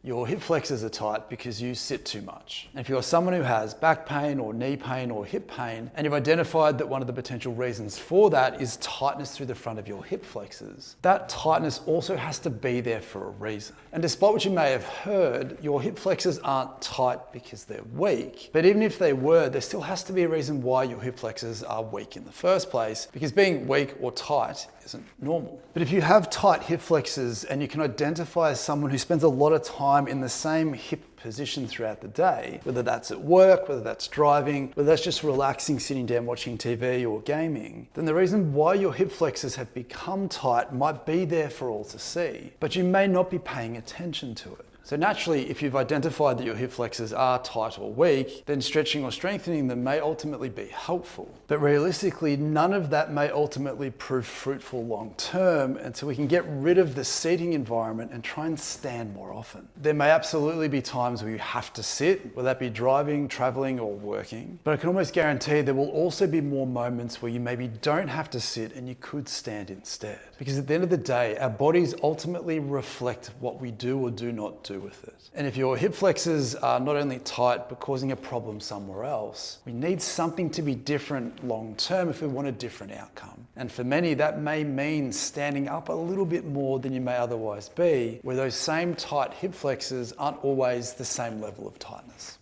Your hip flexors are tight because you sit too much. And if you're someone who has back pain or knee pain or hip pain, and you've identified that one of the potential reasons for that is tightness through the front of your hip flexors, that tightness also has to be there for a reason. And despite what you may have heard, your hip flexors aren't tight because they're weak. But even if they were, there still has to be a reason why your hip flexors are weak in the first place, because being weak or tight isn't normal. But if you have tight hip flexors and you can identify as someone who spends a lot of time in the same hip position throughout the day, whether that's at work, whether that's driving, whether that's just relaxing, sitting down, watching TV or gaming, then the reason why your hip flexors have become tight might be there for all to see, but you may not be paying attention to it. So naturally, if you've identified that your hip flexors are tight or weak, then stretching or strengthening them may ultimately be helpful. But realistically, none of that may ultimately prove fruitful long term until we can get rid of the seating environment and try and stand more often. There may absolutely be times where you have to sit, whether that be driving, traveling, or working. But I can almost guarantee there will also be more moments where you maybe don't have to sit and you could stand instead. Because at the end of the day, our bodies ultimately reflect what we do or do not do with it. And if your hip flexors are not only tight but causing a problem somewhere else, we need something to be different long term if we want a different outcome. And for many, that may mean standing up a little bit more than you may otherwise be, where those same tight hip flexors aren't always the same level of tightness.